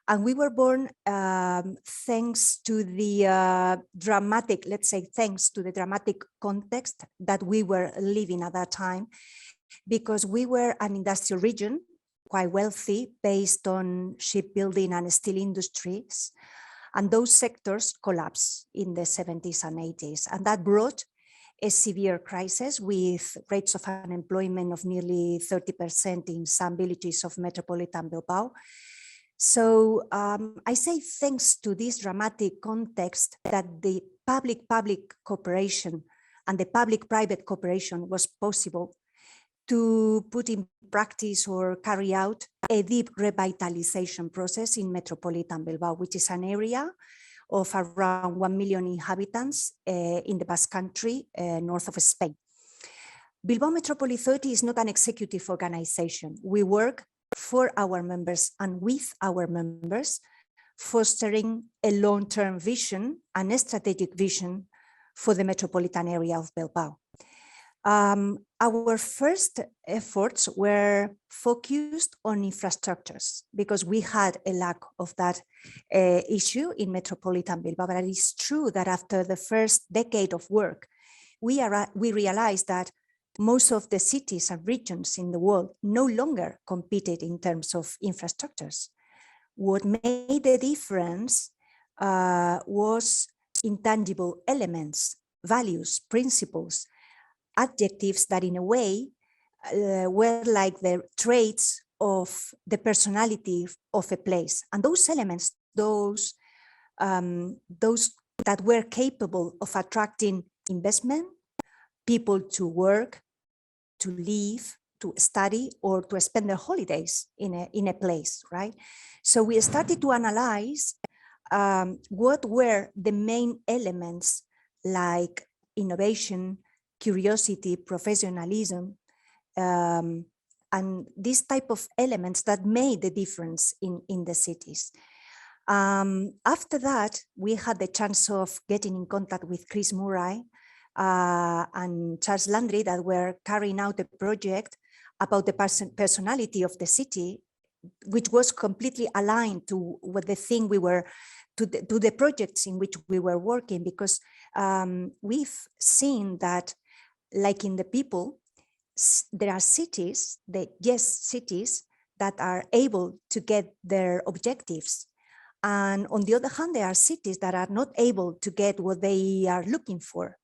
And we were born thanks to the dramatic, let's say, thanks to the dramatic context that we were living at that time, because we were an industrial region, quite wealthy, based on shipbuilding and steel industries. And those sectors collapsed in the 70s and 80s. And that brought a severe crisis with rates of unemployment of nearly 30% in some villages of metropolitan Bilbao. So I say thanks to this dramatic context that the public-public cooperation and the public-private cooperation was possible to put in practice or carry out a deep revitalization process in metropolitan Bilbao, which is an area of around 1 million inhabitants in the Basque Country, north of Spain. Bilbao Metropolitan 30 is not an executive organization. We work for our members and with our members, fostering a long-term vision and a strategic vision for the metropolitan area of Bilbao. Our first efforts were focused on infrastructures because we had a lack of that issue in metropolitan Bilbao. But it is true that after the first decade of work, we realized that most of the cities and regions in the world no longer competed in terms of infrastructures. What made the difference was intangible elements values, principles, adjectives that in a way were like the traits of the personality of a place. And those elements, those that were capable of attracting investment, people to work, to live, to study, or to spend their holidays in a place, right? So we started to analyze what were the main elements like innovation, curiosity, professionalism, and these type of elements that made the difference in the cities. After that, we had the chance of getting in contact with Chris Murray and Charles Landry that were carrying out a project about the personality of the city, which was completely aligned to what the thing we were, to the projects in which we were working, because we've seen that, like in the people, there are cities, cities that are able to get their objectives. And on the other hand, there are cities that are not able to get what they are looking for.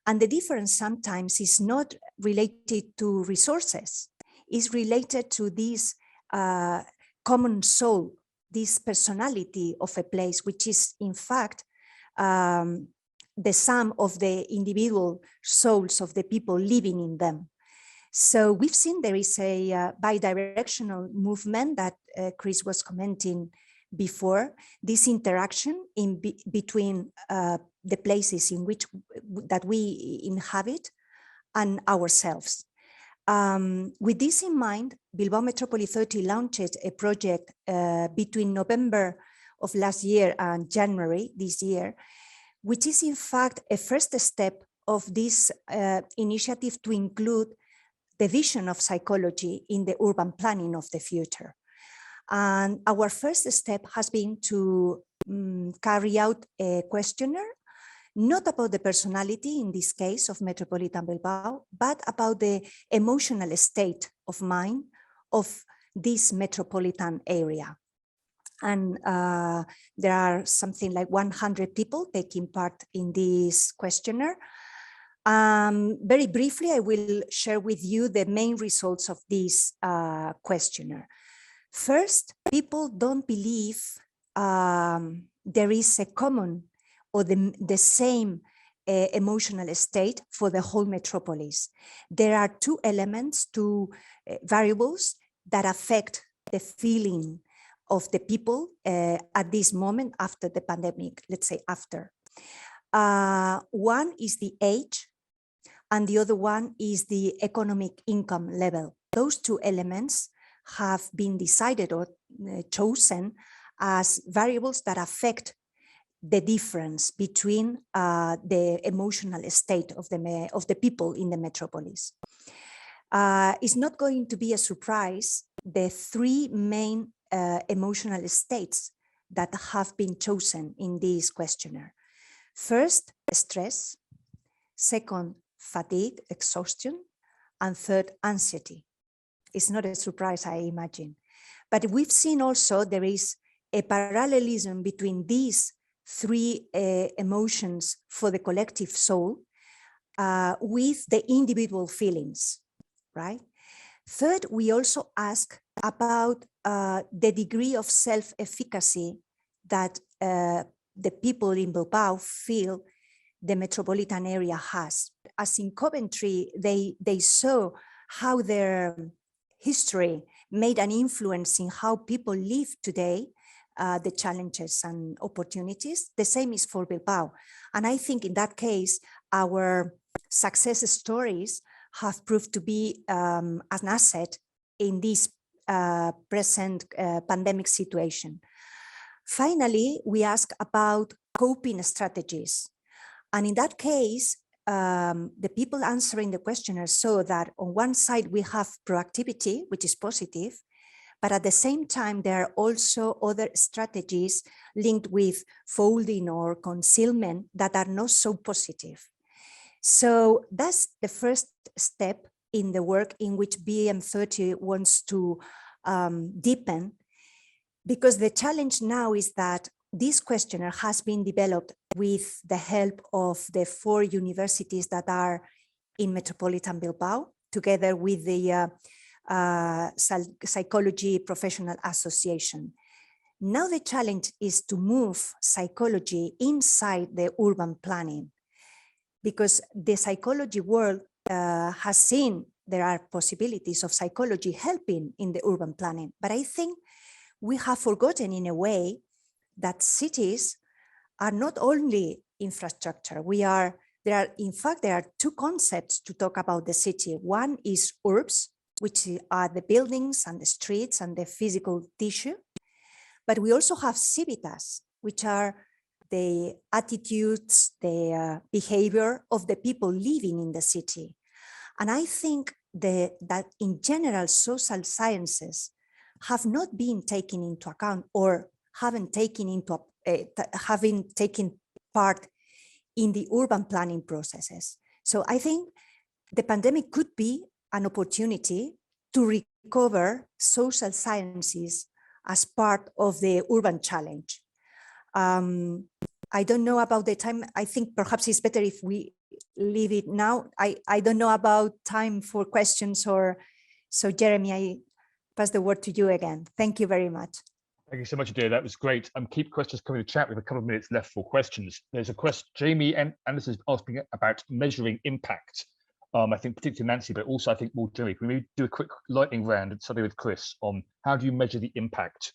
And the difference sometimes is not related to resources, it's related to this common soul, this personality of a place, which is in fact the sum of the individual souls of the people living in them. So we've seen there is a bi-directional movement that Chris was commenting before, this interaction between the places in which that we inhabit and ourselves. With this in mind, Bilbao Metropoli 30 launched a project between November of last year and January this year, which is in fact a first step of this initiative to include the vision of psychology in the urban planning of the future. And our first step has been to carry out a questionnaire, not about the personality in this case of Metropolitan Bilbao, but about the emotional state of mind of this metropolitan area. And there are something like 100 people taking part in this questionnaire. Very briefly, I will share with you the main results of this questionnaire. First, people don't believe there is a common or the same emotional state for the whole metropolis. There are two elements, two variables that affect the feeling of the people at this moment after the pandemic, let's say after. One is the age, and the other one is the economic income level. Those two elements have been decided or chosen as variables that affect the difference between the emotional state of the people in the metropolis. It's not going to be a surprise, the three main emotional states that have been chosen in this questionnaire. First, stress. Second, fatigue, exhaustion. And third, anxiety. It's not a surprise, I imagine. But we've seen also there is a parallelism between these three emotions for the collective soul with the individual feelings, right? Third, we also ask about the degree of self-efficacy that the people in Bilbao feel the metropolitan area has. As in Coventry, they saw how their history made an influence in how people live today, the challenges and opportunities. The same is for Bilbao. And I think in that case, our success stories have proved to be an asset in this present pandemic situation. Finally, we ask about coping strategies. And in that case, the people answering the questionnaire saw that on one side we have proactivity, which is positive, but at the same time, there are also other strategies linked with folding or concealment that are not so positive. So that's the first step in the work in which BM30 wants to deepen, because the challenge now is that this questionnaire has been developed with the help of the 4 universities that are in Metropolitan Bilbao, together with the Psychology Professional Association. Now the challenge is to move psychology inside the urban planning, because the psychology world has seen there are possibilities of psychology helping in the urban planning. But I think we have forgotten in a way that cities are not only infrastructure. In fact, there are 2 concepts to talk about the city. One is urbs, which are the buildings and the streets and the physical tissue. But we also have civitas, which are the attitudes, the behavior of the people living in the city. And I think that in general, social sciences have not been taken into account, or haven't taken part in the urban planning processes. So I think the pandemic could be an opportunity to recover social sciences as part of the urban challenge. I don't know about the time. I think perhaps it's better if we leave it now. I don't know about time for questions, so Jeremy, I pass the word to you again. Thank you very much. Thank you so much, Adair. That was great. Keep questions coming in the chat. We have a couple of minutes left for questions. There's a question, Jamie Anderson is asking about measuring impact. I think particularly Nancy, but also I think more generally, can we do a quick lightning round and something with Chris on how do you measure the impact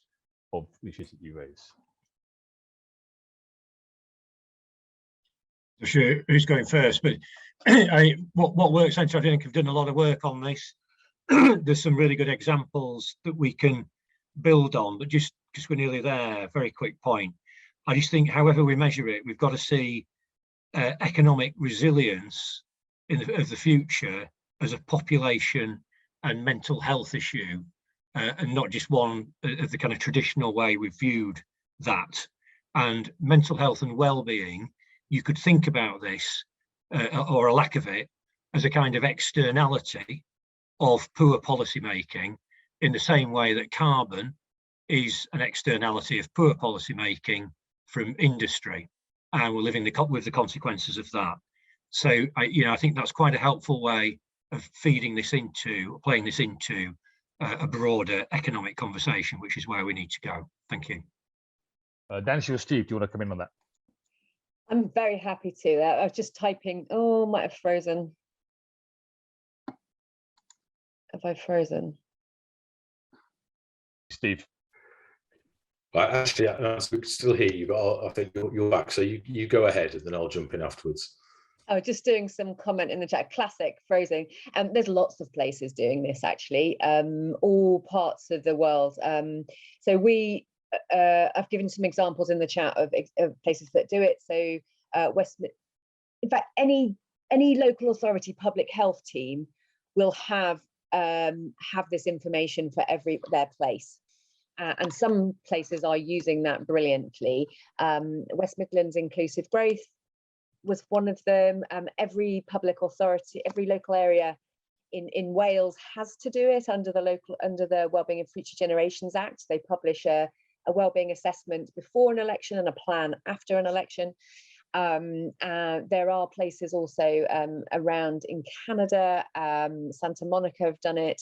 of the issues that you raise? Sure, who's going first? But what Work Centre, I think, have done a lot of work on this. There's some really good examples that we can build on, but just we're nearly there. Very quick point. I just think, however we measure it, we've got to see economic resilience of the future as a population and mental health issue, and not just one of the kind of traditional way we've viewed that. And mental health and well-being, you could think about this, or a lack of it, as a kind of externality of poor policy making, in the same way that carbon is an externality of poor policy making from industry, and we're living with the consequences of that. So I think that's quite a helpful way of feeding this into, playing this into a broader economic conversation, which is where we need to go. Thank you. Nancy or Steve, do you want to come in on that? I'm very happy to. I was just typing. Oh, might have frozen. Have I frozen? Steve. Actually, I still hear you, but I think you're back. So you go ahead, and then I'll jump in afterwards. Oh, just doing some comment in the chat. Classic phrasing. There's lots of places doing this, actually, all parts of the world. So I've given some examples in the chat of places that do it. So in fact, any local authority public health team will have this information for their place. And some places are using that brilliantly. West Midlands Inclusive Growth was one of them. Every public authority, every local area in Wales has to do it under the Wellbeing of Future Generations Act. They publish a wellbeing assessment before an election and a plan after an election. There are places also around in Canada. Santa Monica have done it.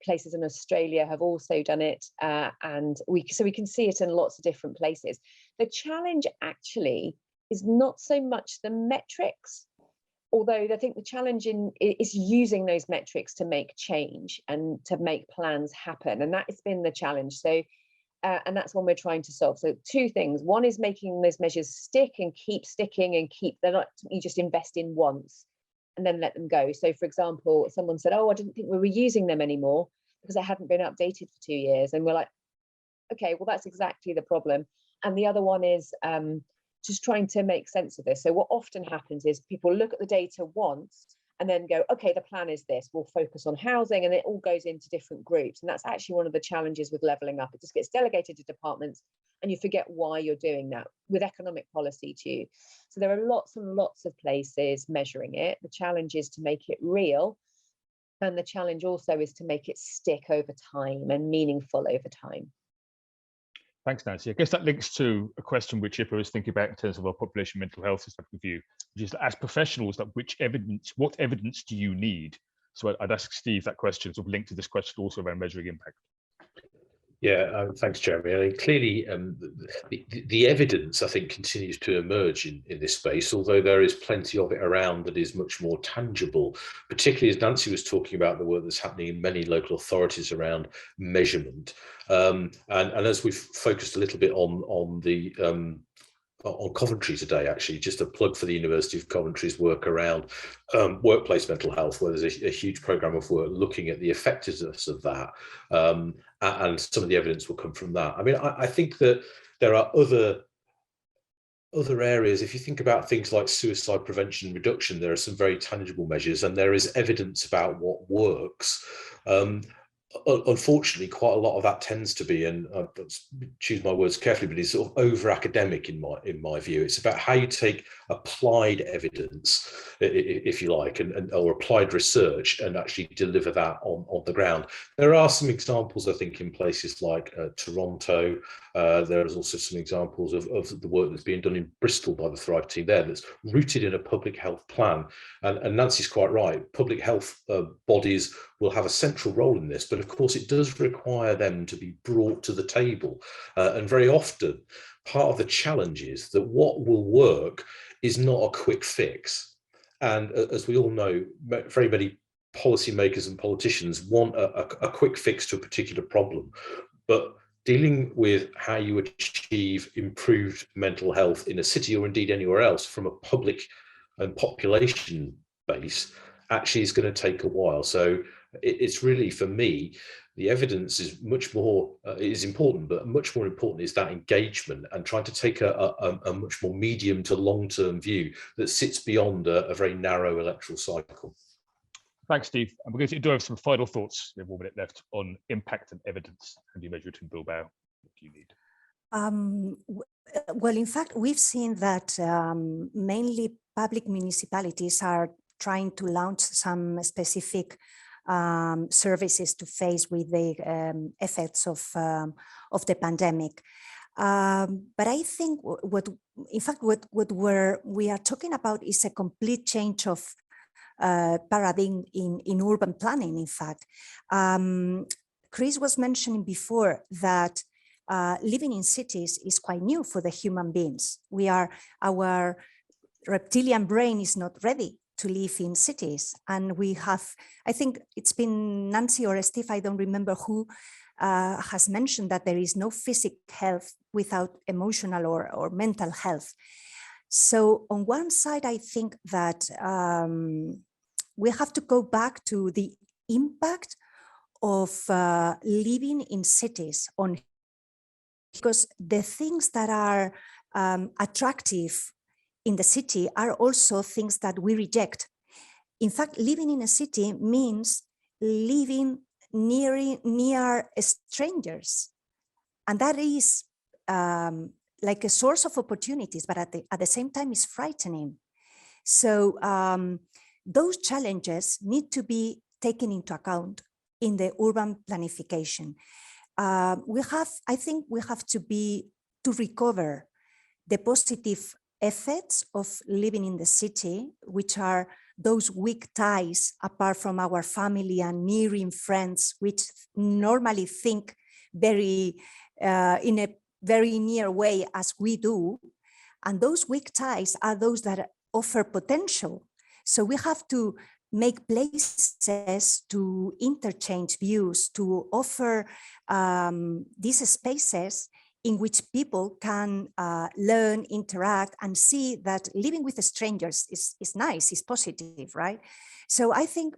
Places in Australia have also done it, and we can see it in lots of different places. The challenge actually is not so much the metrics, although I think the challenge is using those metrics to make change and to make plans happen, and that has been the challenge. So, and that's one we're trying to solve. So 2 things. One is making those measures stick and keep sticking, and they're not, you just invest in once and then let them go. So for example, someone said, oh, I didn't think we were using them anymore because they hadn't been updated for 2 years. And we're like, okay, well, that's exactly the problem. And the other one is just trying to make sense of this. So what often happens is people look at the data once and then go, okay, the plan is this, we'll focus on housing, and it all goes into different groups. And that's actually one of the challenges with levelling up. It just gets delegated to departments and you forget why you're doing that, with economic policy too. So there are lots and lots of places measuring it. The challenge is to make it real. And the challenge also is to make it stick over time and meaningful over time. Thanks, Nancy. I guess that links to a question which IPA is thinking about in terms of our population mental health system review, which is, as professionals, that what evidence do you need? So I'd ask Steve that question, sort of linked to this question also around measuring impact. Yeah, thanks, Jeremy. I mean, clearly, the evidence, I think, continues to emerge in this space, although there is plenty of it around that is much more tangible, particularly as Nancy was talking about the work that's happening in many local authorities around measurement. And as we've focused a little bit on Coventry today, actually, just a plug for the University of Coventry's work around workplace mental health, where there's a huge program of work looking at the effectiveness of that, and some of the evidence will come from that. I mean, I think that there are other areas. If you think about things like suicide prevention and reduction, there are some very tangible measures, and there is evidence about what works. Unfortunately, quite a lot of that tends to be, and I choose my words carefully, but it's sort of over academic in my view. It's about how you take applied evidence, if you like, or applied research, and actually deliver that on the ground. There are some examples, I think, in places like Toronto. There's also some examples of the work that's being done in Bristol by the Thrive team there, that's rooted in a public health plan. And Nancy's quite right. Public health bodies will have a central role in this, but of course it does require them to be brought to the table. And very often, part of the challenge is that what will work is not a quick fix. And as we all know, very many policymakers and politicians want a quick fix to a particular problem. But dealing with how you achieve improved mental health in a city, or indeed anywhere else, from a public and population base, actually is going to take a while. So it's really, for me, the evidence is much more is important, but much more important is that engagement and trying to take a much more medium to long-term view that sits beyond a very narrow electoral cycle. Thanks, Steve. And we're going to do have some final thoughts. We have 1 minute left on impact and evidence. How do you measure it in Bilbao? What do you need? Well, in fact, we've seen that mainly public municipalities are trying to launch some specific services to face with the effects of the pandemic. But I think what we are talking about is a complete change of paradigm in urban planning. In fact, Chris was mentioning before that living in cities is quite new for the human beings. Our reptilian brain is not ready to live in cities, and we have, I think it's been Nancy or Steve, I don't remember who has mentioned that there is no physical health without emotional or mental health. So on one side, I think that we have to go back to the impact of living in cities because the things that are attractive in the city are also things that we reject. In fact, living in a city means living near strangers. And that is like a source of opportunities, but at the same time is frightening. So those challenges need to be taken into account in the urban planification. I think we have to recover the positive effects of living in the city, which are those weak ties apart from our family and nearing friends, which normally think in a very near way as we do. And those weak ties are those that offer potential. So we have to make places to interchange views, to offer these spaces in which people can learn, interact, and see that living with strangers is nice, is positive, right? So I think,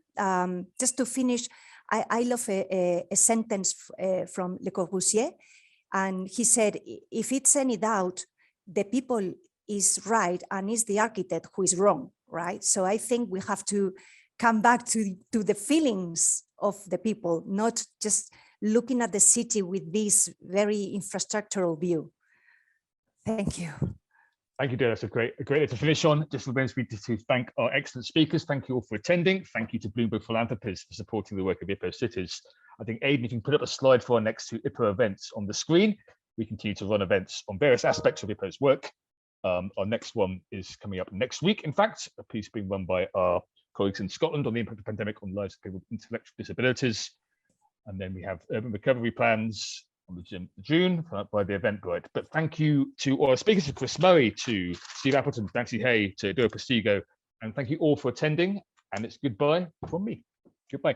just to finish, I love a sentence from Le Corbusier, and he said, if it's any doubt, the people is right and it's the architect who is wrong, right? So I think we have to come back to the feelings of the people, not just looking at the city with this very infrastructural view. Thank you. Thank you, dear. That's a great way to finish on. Just reminds me to thank our excellent speakers. Thank you all for attending. Thank you to Bloomberg Philanthropies for supporting the work of IPA Cities. I think, Aidan, you can put up a slide for our next two IPA events on the screen. we continue to run events on various aspects of IPPO's work. Our next one is coming up next week. In fact, a piece being run by our colleagues in Scotland on the impact of the pandemic on lives of people with intellectual disabilities. And then we have urban recovery plans on the June by the Eventbrite. But thank you to all our speakers, to Chris Murray, to Steve Appleton, Nancy Hay, to Dora Postigo, and thank you all for attending. And it's goodbye from me. Goodbye.